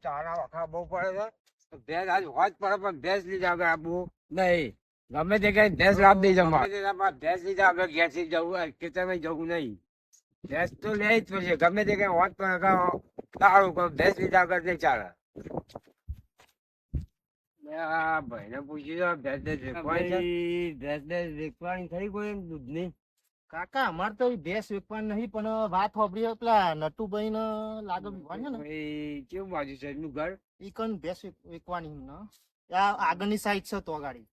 ચારા વખા બહુ પડે છે ભેંસ આજ હોજ પડે પણ ભેંસ લીધા આગળ આપવું નહીં ગમે તે કઈ ભેંસ લાવી દઈ જમા ભેંસ લીધા આગળ ઘેસી જવું ખેતરમાં જવું નહીં ભેંસ તો લે જ પડશે ગમે તે કઈ હોજ પડે સારું ભેંસ લીધા આગળ નહીં ચાલે ભાઈને પૂછી દો ભેંસ વેચવાની થઈ કોઈ દૂધ ની કાકા અમાર તો ભેંસ વેચવાની નહીં પણ વાત સાંભળી પેલા નટુભાઈ ને લાગે વિવાન છે ને કેવું બાજુ છે એમનું ઘર ઈ કન ભેંસ વેચવાની ને આ આગળની સાઈડ છે તો ગાડી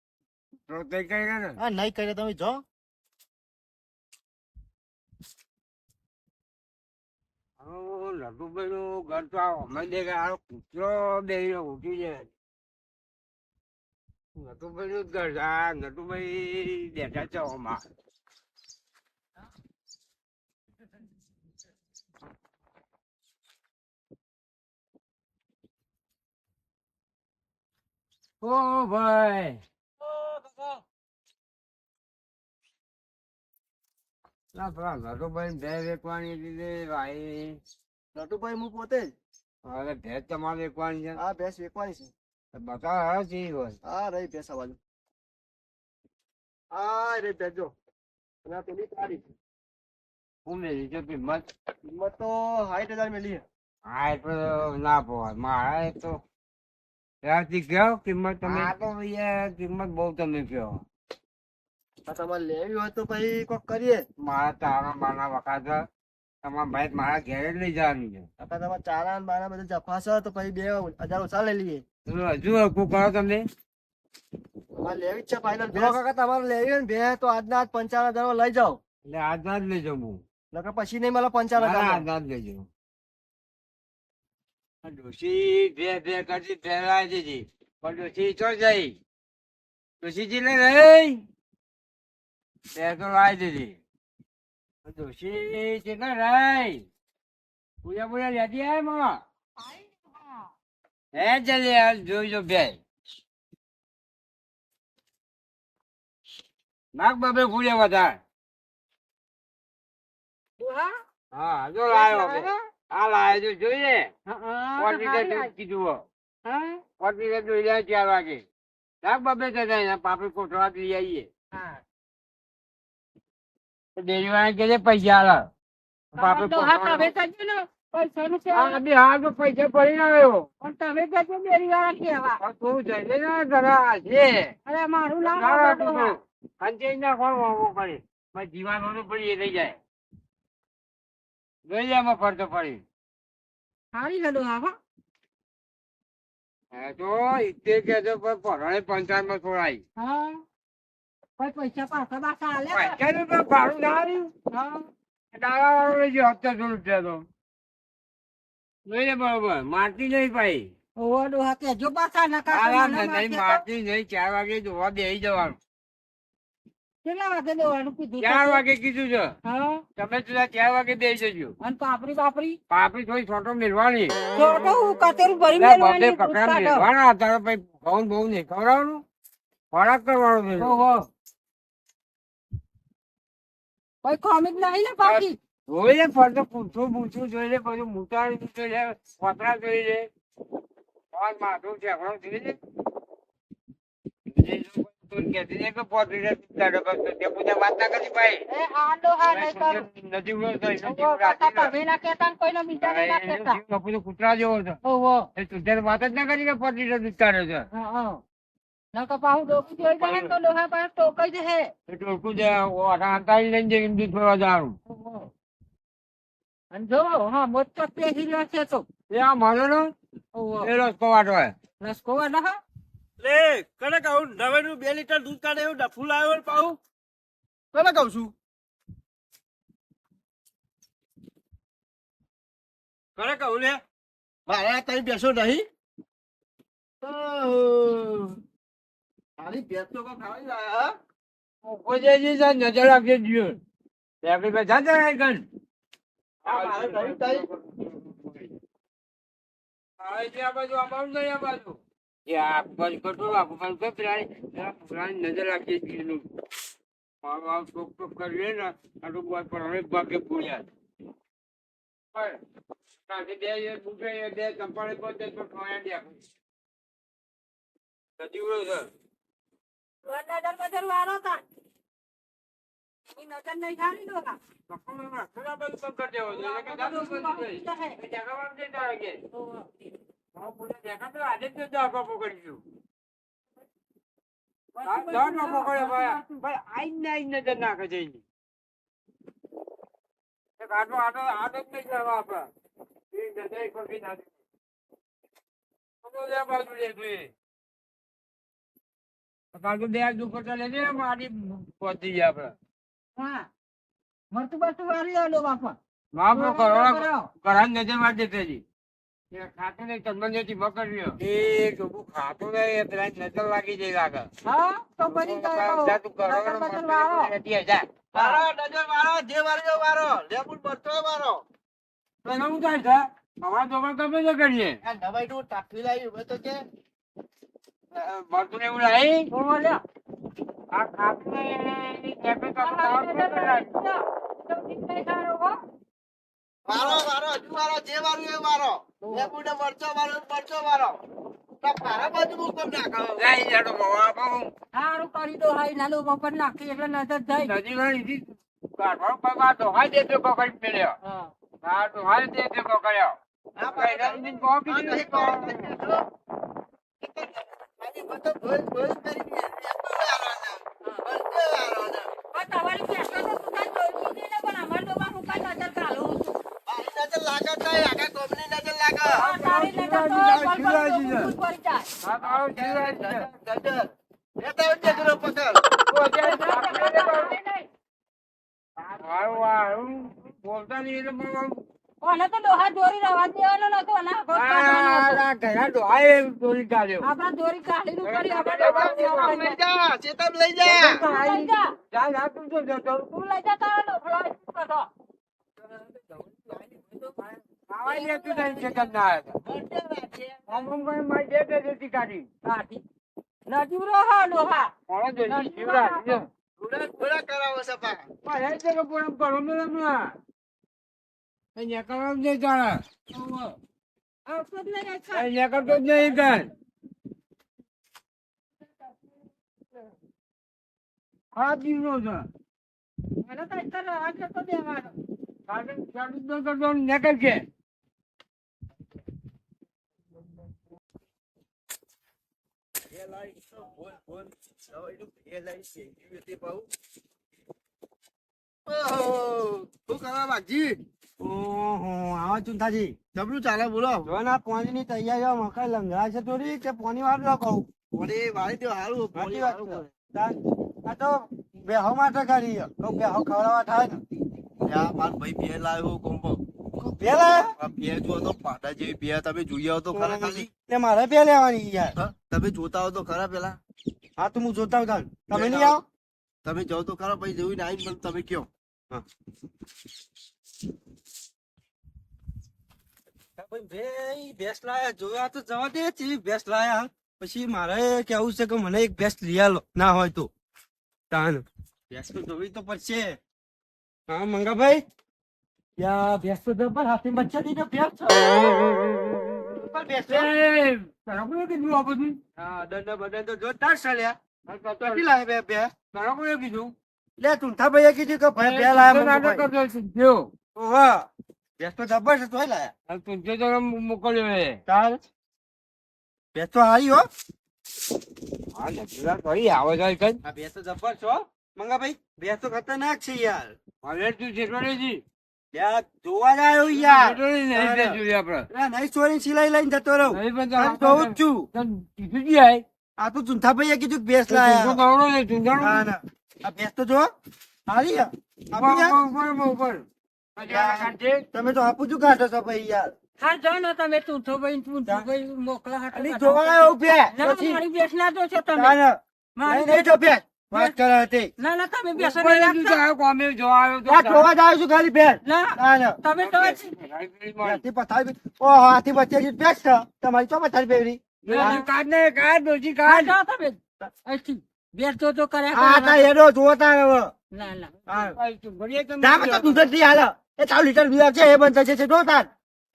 તો કઈ કઈ ને હા નહીં કરે તમે જો લટુભાઈ નું ઘર તો અમે દેખાય કૂતરો બે ઉઠી જાય નટુભાઈ નું જ ઘર છે આ નટુભાઈ બેઠા છે ઓમાં ઓ ભાઈ ના પેલા નટુભાઈ ભેં વેચવાની દીધી ભાઈ નટુભાઈ હું પોતે જ હવે ભેંસ તમારે વેચવાની છે હા ભેંસ વેચવાની છે બતાવો ચી હોય હા રહી ભેંસ આ બાજુ હા રે ભેંસ જો અને આ પેલી કાળી હું મેલી છે કિંમત કિંમત તો 60,000 મેલી છે હા એ તો ના પોવાય મારા તો ત્યાંથી કહો કિંમત તમે આ તો યાર કિંમત બહુ તમે કહો તમારે લેવી હોય તો પછી કોક કરીએ મારા તારા બાના વખત તમારા ભાઈ મારા ઘેર જ લઈ જવાનું છે કાકા તમારે ચારા ને બારા બધું જફા છે તો પછી 2,000 ઓછા લઈ લઈએ હજુ હકું કરો તમે તમારે લેવી જ છે ફાઇનલ જો કાકા તમારે લેવી હોય ને બે તો આજના આજ 55,000 લઈ જાઓ એટલે આજના જ લઈ જાઉં હું નકર પછી નહીં મળે 55,000 આજના જ લઈ જાઉં ડોશી બે કરતી ફેરવાઈ દીધી પણ ડોશી ચો જઈ ડોશીજી ને રહી બે તો લાવી દીધી ડોશી છે ને રહી પૂજા પૂજા લેતી આવે માં હે જલ્દી હાલ જોઈજો બે નાક બાબે ભૂલે વધારે હા જો લાયો આ લાયો જો જોઈએ કીધું જોઈ લે 4 વાગે નાક બાબે જતા પાપડી કોટવા લઈ આવીએ ડેરી વાળા કે પૈસા આલા પાપડી પૈસા પડી ના આવ્યો પણ તમે કહેજો ડેરી વાળા કેવા તું જઈ લે ને જરા છે અરે મારું નામ અંજય ના કોણ વાવો પડે મારે જીવાનું પડી એ લઈ જાય જોઈ જાય ફરતો પડી સારી ગયો હા તો ઇત્તે કેજો પણ પરણે પંચાયતમાં છોડાય હા પૈસા પાછા પાછા આલે પૈસાનું તો ભાડું ના આવ્યું હા દાવા વાળો લઈ ગયો 700 રૂપિયા તો લઈ લે બરોબર મારતી નહીં ભાઈ ઓવો ડોહા કેજો પાછા નકા નહીં મારતી નહીં 4 વાગે જોવા બેસી જવાનું કેટલા વાગે દેવાનું કીધું 4 વાગે કીધું છે હા તમે તો 4 વાગે બેસી જજો અને પાપડી થોડી છોટો મેળવાની છોટો હું કતેરું ભરી મેલવાની મેળવાના તારો ભાઈ ઘઉં બહુ નહીં ખવડાવવાનું ખોરાક કરવાનો છે ઓહો ભાઈ કોમિક નહીં ને બાકી જોઈ લે ફરતો પૂછું જોઈ લે પછી મૂતાણી જોઈ લે કોતરા જોઈ લે માથું ઠેકડો જોઈ લે વાત ના કરી ભાઈ કૂતરા જેવો છે વાત જ ના કરી કે 5 લીટર દૂધ કાઢે છે ટોકું છે લઈને જઈને દૂધ ભરવા જવાનું એ આ મારો નો એ રસકો વાટો રસકો વાળા લે કને કહું નવેનું 2 લીટર દૂધ કાઢે એવું ડફું લાવ્યો ને પાઉં કને કહું છું કને કહું લે મારે તારી બેસો નહીં તારી બેસ તો ખાવી લાયા નજર રાખજે જીઓ જા ગણ નજર રાખજે જીનું ટોક ટોક કરીએ ને ભાગે પૂર્યા ત્યાંથી બે બુકે બે ચંપાળી પહોંચે તો ખવાય દે આખું. સજીવો છે. નજર બજર વાળો તા એની નજર નહીં ખાલી ડોહા પપ્પાનો થોડા બધું કામ કરી દેવો જોઈએ. એટલે કે દાદુ બંધ થઈ જાય. એ જગામાં જતા રહે કે. હા, પૂરા જગા તો આજે જ તો આપો કરીશું. દોડ નો પકડ્યો ભાઈ આઈને નજર નાખે છે એની. એક આટો જ નહીં કરવા આપડે. એ નજર એક વખત નાખી. લે બાજુ લે તું એ. કાલુ બેગ દુપટ્ટા લેજે મારી પહોંચી જાય આપડે. હા મરતું બરતું વારી આલો બાપા માફો કરો કરા નજર માર દેતે જી. એ ખાતો નહીં ચંદનજી મકર્યો. એ ગબુ ખાતો નહીં પેલા નજર લાગી જાય લાગે. હા તો બની જાય જા તું કરો નજર બજર વાળો રેડી જા. વારો નજર વારો જે વાર્યો વારો લેબુ બરતો વારો તો શું થાય છે? અમારા દોકાન તમે જ કરીએ. આ દવાઈ નું ટાંકી લાવ્યું હોય તો કે મળતું એવું નહીં. ઓમો લ્યા આ ખાતું નહીં કેફે વારો વારો હજુ વારો જે વાર્યું એ વારો લેબુ ને મરચો વારો તો મારા બાજુ મુકમ નાખો લઈ જાડો બાબા બાબુ. સારું કરી દો હાઈ નાનો બપર નાખી એટલે નજર જાય નજીક લીધી કાઢવાનો પગાર તો હાઈ દેતો પકડી મેલ્યો. હા હા તો હાઈ દેતો પકડ્યો. આ કઈ નથી કોફી આ દીધી નહીં કોફી. આની બધો ભોજ કરી દે લેબુ વારો ને મરચો વારો ને પણ તમારી પેટનો તો દુકાન જોઈ દીધી ને પણ અમાર ડોબા હું કાંઈ નજર કાઢું છું મારી નજર લાગે તો આખા કોમની નજર લાગે હા, તારી નજર તો શિવરાજી, બળ બળ શિવરાજી. બળ પડી જાય હા તો આવો જીવરાજ છે. નજર લેતા આવજે જરો પકડ તો અત્યારે વાહ, વાહ, બોલતા નહીં એટલે મને કોને તો ડોહા દોરી રવા દેવાનો નતો અને આગળ કાઢવાનો હતો. આ ઘણા ડોહાએ ચોરી કાઢ્યો. આપણા દોરી કાઢીને કરી આપણે ડોહા દેવા લઈ જા ચેતમ લઈ જા તું લઈ જા જા, જા, તું તો જતો. તું લઈ જા તારો ડોફલો બધો. ખાવાય લેતું નહીં છે કે ના આવ્યા. આમ આમ કરીને મારી બે દેતી કાઢી. કાઢી નજીવ રહો ડોહા કોણે જોઈ? શિવરાજ છે. પૂરા કરાવો સપા પણ એ છે કે પૂરા કરો ને હમણાં. અહીંયા કરવાનું નહીં તારે. આવતો જ નહીં આ અહીંયા કરતો જ નહીં તાર. આ દીવનો છે. મને તો અત્યારે આ કરતો દેવાનો કાઢી કાઢી તો કરતો નીકળ કે. શું કરવા બાગજી ઓહો આવા ચુંથાજી જબરું ચાલે બોલો જો ના પાણી ની તૈયારીઓ મકાઈ લંઘાય છે થોડી કે પાણી વાળું ના કહું પોણી વાળી દો હારું સાચી વાત છે. આ તો બેહો માટે કરી તો બેહો ખવડાવવા થાય ને ત્યાં માર ભાઈ બે લાવ્યો કોમ્બો પેલા આ બે જો તો પાટા જેવી બે તમે જોઈ આવો તો ખરા ખાલી તે મારે બે લેવાની યાર હા? તમે જોતા હો તો ખરા પેલા હા તો હું જોતા હોઉં તમે નહીં આવો તમે જાઓ તો ખરા પછી જોઈને આવીને મને તમે કયો ભેંસ લાયા જોયા તો જવા દે ચેવી ભેંસ લાયા પછી મારે કેવું છે કે મને એક ભેંસ લઈ આલો ના હોય તો તાન ભેંસ તો જોવી તો પડશે હા મંગાભાઈ યા ભેંસ તો જબર હાથી બચ્ચા દીધો ભેંસ છે ઉપર ભેંસ છે. એ, તારા કોણે કીધું આ બધું? હા દંડ બદન તો જોતા ચાલ્યા કેટલી લાવે બે બે તારા કોણે કીધું? લે તુંઠા ભાઈએ કીધું કે ભાઈ બે લાયા નાટક મંગાભાઈ. કરતો છે, જો. વાહ ભેંસ તો જબર છે તોય લાયા આ તું જે તો મોકલ્યો એ. તાર ભેંસ તો હારી હો હા, નજીવા કરી આવે છે કઈ. આ ભેંસ તો જબર છો મંગાભાઈ ભેંસ તો ખતરનાક છે યાર હવે તું જેટલો લેજી. યાર જોવા જાય યાર જેટલો લઈ નહીં તે જોઈએ આપણે. અરે નહીં ચોરી સિલાઈ લઈને જતો રહું નહીં પણ તારે જોઉં જ છું તને કીધું જ આય. આ તો ચુંથા ભાઈએ કીધું કે ભેંસ તો તું લાયા ગવડો ને, તું ગવડો. ના ના આ ભેંસ તો જો હારી યાર. આપી ઉપર, યાર. ઉપર, ઉપર, ઉપર. પછી આ કાઢજે. તમે તો આપું છું કાઢો છો ભાઈ યાર હા જો ને તમે તું ભાઈ મોકલા હાટો અલી કાઢો. જોવા આવ્યો ભેંસ ના, પછી મારી બેસ ના જો છો તમે ના ના મારી નહીં જો ભેંસ વાત કરે હતી ના ના તમે બેસો ઉપર નહીં લીધું રાખતા. તો આ કોમે જોવા આવ્યો તો આ જોવા જ આવ્યો છું ખાલી ભેંસ ના ના ના તમે તો હાથી પથારી ઓહો હાથી બચ્ચે ભેંસ છે તમારી તો પથારી પહેરી ડોશી કાઢ ને, કાઢ, ડોશી હા, કાઢ. જાઓ તમે અહીંથી બેસ તો કર્યા આ કરો. તા હેડો જોતા હવે ના ના હા આ તું ભરીએ તો ના તો દૂધ જ નહીં હાલે એ તારું લીટર બીજા છે એ બંધ થશે જો તાર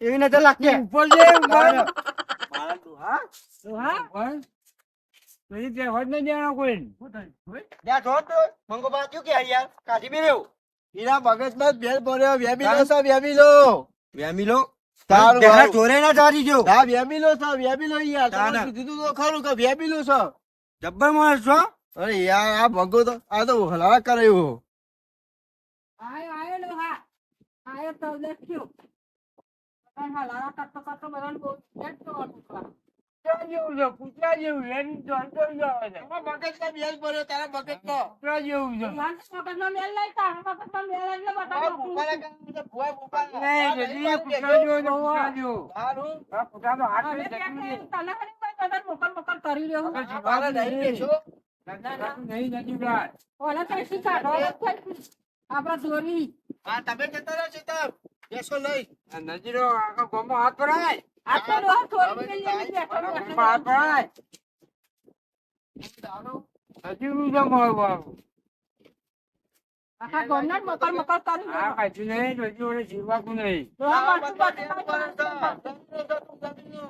એવી નજર લાગશે ઉપર જે ઉપર મારા ડોહા ડોહા ઉપર પછી તે હોત નહીં દેવાનો કોઈ ત્યાં જો તો મંગો બા ક્યું કે યાર કાઢી મેલ્યો હીરા મગજમાં જ ભેળ ભર્યો વેમીલો છે વેમીલો વેમીલો તારું તેના વાળું. ચોરે ના ચારી જો હા વેમીલો છે વેમીલો યાર તાના. તમે કીધું તો ખરું કે વેમીલો છે જબ્બર માણસ છો અરે યાર આ ભગો તો આ તો હલાવા કરે એવો આયો ડોહા આયો તો લખ્યો હાલારા કરતો કરતો બધાને બહુ લેટ કરવાનું છે. કૂતરા જેવું છે કૂતરા જેવું એની તો અંદર જ આવે છે તારા મગજમાં ભેળ ભર્યો તારા મગજમાં કૂતરા જેવું છે વાંસ મગજનો મેલ નહીં તારા મગજનો મેલ એટલે ભૂવા બતાવો. ભૂવાના કારણે તો ભૂવા ભૂવા. નહીં જલ્દી કૂતરા જેવો છે કૂતરા જેવો તારું આ કૂતરા તો હાથ અમે લઈ ત્યાં જતું કે તને ખાલી કોઈ બધાને મોકલ મોકલ કરી રહ્યો. મારા નહીં બેસો. નહીં નથી ભાઈ ઓલા તો શીખાડો આપડા દોરી હા તમે જતા રહો ચેતન બેસો નહીં આ નજીરો આખા ગામમાં હાથ પડાય આ તો ડોહા થોડી પેલી એની બેઠો ગામમાં હાથ પડાય નજીરું છે મારું આખા ગામના જ મોકલ મોકલ કરી આ રહ્યો. કાઢ્યું નહીં નજીરો ને જીવવાતું નહીં ડોહા આ માથું બધા બાજુ ભેળ ભરે બાજુ છે. જમીનો છે તું જમીનો.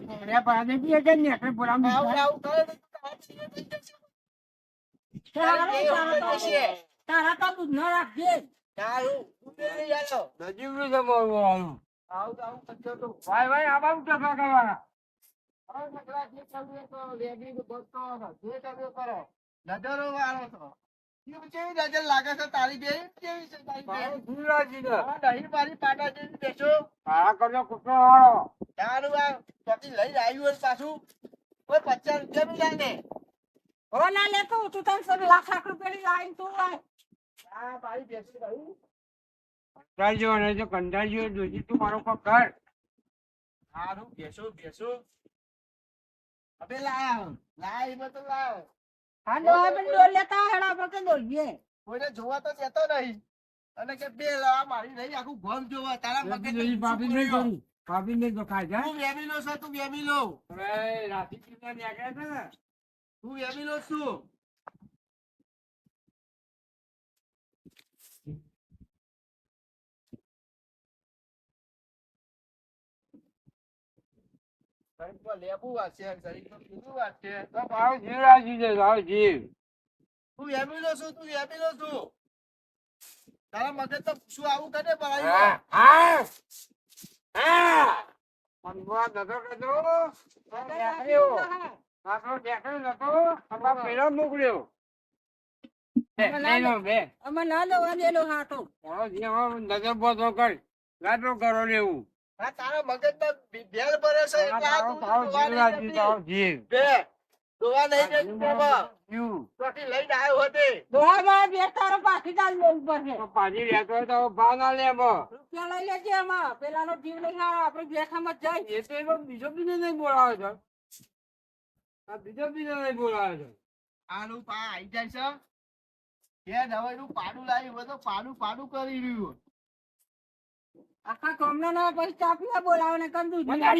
ભણ્યા પાડે બી છે ને આપણે બોલાવું આવું આવું કરે તો તું હાથ સીધો થઈ જશે. તારા તો દૂધ ન રાખજે. તારું ઊંધે નહીં આલો. નજીરું છે મારું આવું આવું કરજો તું. ભાઈ ભાઈ આ બાજુ ટકા કરવાના હવે છોકરા જે કરવું એ કરો. રેડી ને બધો કરો. જે કરવું એ કરો. નજરો વાળો છો. કેવી કેવી નજર લાગે છે તારી બે કેવી છે તારી બે મારું ધૂળરાજી છે આ દહીં મારી પાટા જેવી બેસો આ કરજો કૂતરો વાળો તારું આ ચોકી લઈને આવ્યું હોય પાછું કોઈ 50 રૂપિયા બી લાગે હો ના લે તું તું તને સબ લાખ લાખ રૂપિયાની લાઈન તું આય. આ મારી બેસી રહી કંટાળજો અને જો કંટાળજો જોજી તું મારો કોક કર સારું બેસો બેસો અબે લાયા એમાં તો લાવ હા ડોહા પણ ડોલ લેતા હેડા આપણે તો ડોલીએ. કોઈને જોવા તો જતો નહીં અને કે બે લાવા મારી નહીં આખું ગોમ જોવા તારા મગજ પાપી નહીં કરું પાપી નહીં તો ખાય છે તું વેમીલો છે તું વેમીલો હવે રાતી પીવા નીકળ્યા છે ને તું વેમીલો છું શરીફમાં લેબુ વાત છે શરીફમાં કીધું વાત છે તો મારો જીવ રાજી છે તારો જીવ તું વેમીલો છું તું વેમીલો છું તારા મગજ તો શું આવું કરે હા પડાયું હા હા મનવા નતો કહેતો આવ્યો આપણો દેખાડ્યો નતો અમાર પેલો મોકલ્યો લઈ લો બે અમે ના લેવા દેલો હાટો. મારો જીવ હવે નજર બોધો કર ગાટો કરો લેવું હા તારા મગજમાં ભેળ ભરે છે એટલે આ તું તારો જીવ જોવાની રાજી નથી. તારો જીવ બે જોવા નહીં જતી બાબા જીવ ચોથી લઈને આવ્યો હોતે ડોહામાં બે તારો પાછી ચાલ લેવું પડશે. તો પાછી રહેતો હોય તો ભાવ ના લે એમાં રૂપિયા લઈ લેજે એમાં પેલાનો જીવ લઈ આવો આપણે બેઠામાં જ જાય. એ તો એમાં બીજો બીજો નહીં બોલાવે છે આ બીજો બીજો નહીં બોલાવે છે આનું પા આઈ જાય છે બે દવાઈનું પાડું લાવ્યું હોય તો પાડું પાડું કરી રહ્યું આખા ગામના ના પછી ચા પીવા બોલાવો ને કંદુ કૂતરા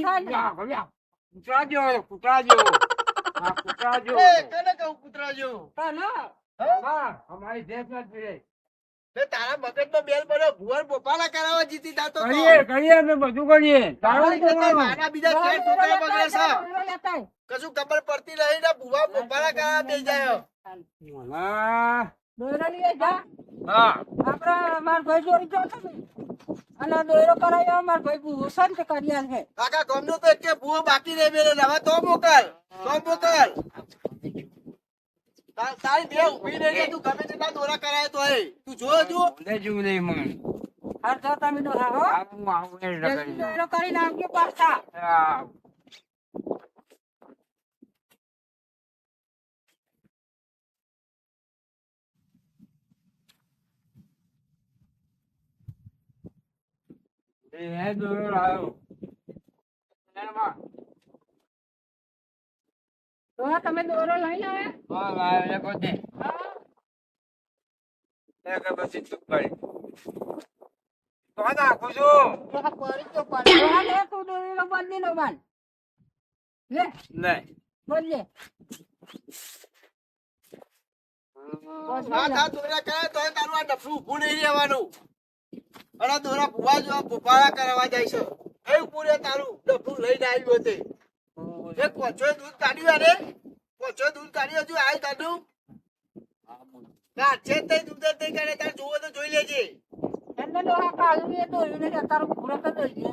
જેવો કૂતરા જેવો હા કૂતરા જેવો એ કને કહું કૂતરા જેવું હા અમારી દેશ ના પીડે બે તારા મગજમાં બેલ પડ્યો ભુવન પોપાલા કરાવવા જીતી જાતો તો. કરીએ અમે બધું કરીએ તારો તારા કરતા મારા બીજા ચાર છોકરા બગડે છે કશું ખબર પડતી નહીં ને ભુવા પોપાલા કરાવવા બેસી જાય હા દોયરો લઈએ જા હા આપડે માર ભાઈ જોડી ચોથો અને દોયરો કરાયો માર ભાઈ ભૂષણ તે કર્યા છે. કાકા ગમનો તો એક ભુવો બાકી નહીં મેલે હવે તો મોકલ તારી બે ઊભી રહી ને તું ગમે તેટલા દોરા કરાય તો તું જો બોલે જેવું નહીં મને હાર તો તમે તો હા હો આવું આવું એ જલ્દી રગડી દોયરો કરીને આવજો પાછા. હા એ દોરો લાવ્યો એમાં તો તમે દોરો લઈને આવ્યા. હા લાવ્યો એ પોતે એક પછી તું કરી તો નાખું છું હા, લે તું દોયરો બદલી લો બાન લે નહીં બદલે દોરા કરાય તો તારું આ ડફલું ઊભું નહીં રહેવાનું અને દોરા ભુવા જો ભોપાળા કરવા જાય છે કયું પૂરે તારું ડબ્બું લઈને આવ્યું હતું એક પોચો દૂધ કાઢ્યું અરે પોચો દૂધ કાઢ્યું હજુ આય કાઢું ના છે તે દૂધ જ નહીં કાઢે તાર જોવો તો જોઈ લેજે એમને ડોહા કાઢ્યું એ દોર્યું ને અત્યારે પૂરો કરી દઈએ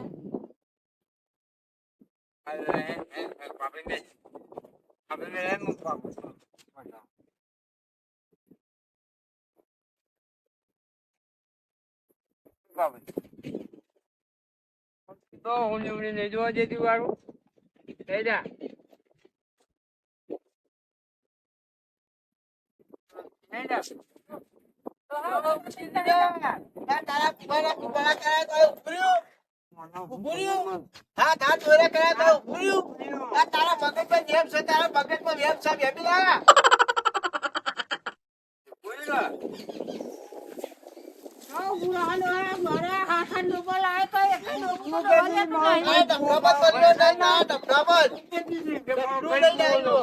તો ઊંડી ઊંડી નહીં જોવા જતી વાળું થઈ જા થઈ જા તારા ભુવાના ભોપાળા કરાય તો ઉભું રહ્યું હા તાર દોરા કરાય તો ઉભું રહ્યું આ તારા મગજમાં વેમ છે તારા મગજમાં વેમ છે વેમી લા મારા હાથા ડૂબો લાવે તો એક ડૂબો આ ડબલામાં કર્યો નહીં ના ડબલામાં ડબલું લઈને આવ્યો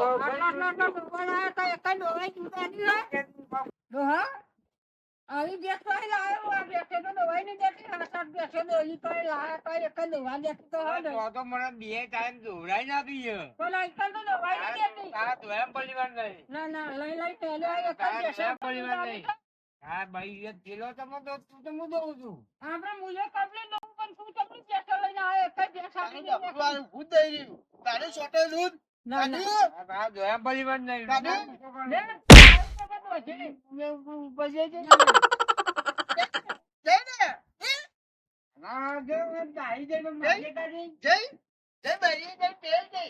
આવી બેસ કઈ લાવ્યો આ બેસે તો દવાઈ નહીં દેતી હાથ બેસે દોલી કઈ લાવે કઈ એક દવા દેતી તો હોય ને તો મને બે ટાઈમ દોવડાઈ ના દઈએ પેલા એક તો દવાઈ નહીં દેતી તારા ધોયા પરિવાર નહીં ના લઈ પહેલો એક જ બેસે પરિવાર નહીં હા ભાઈ એ પેલો તમે તો તું તો હું દઉં છું આપણે મુજે કમ્પ્લીટ દઉં પણ તું કમ્પ્લીટ બેસે લઈને આવે એક જ બેસા તારું ભૂત દઈ રહ્યું તારું છોટે દૂધ ના ના તારા ધોયા પરિવાર નહીં લે ના જો દાઈ દે તો મારી કાઢી જય જય ભાઈ જય જય જય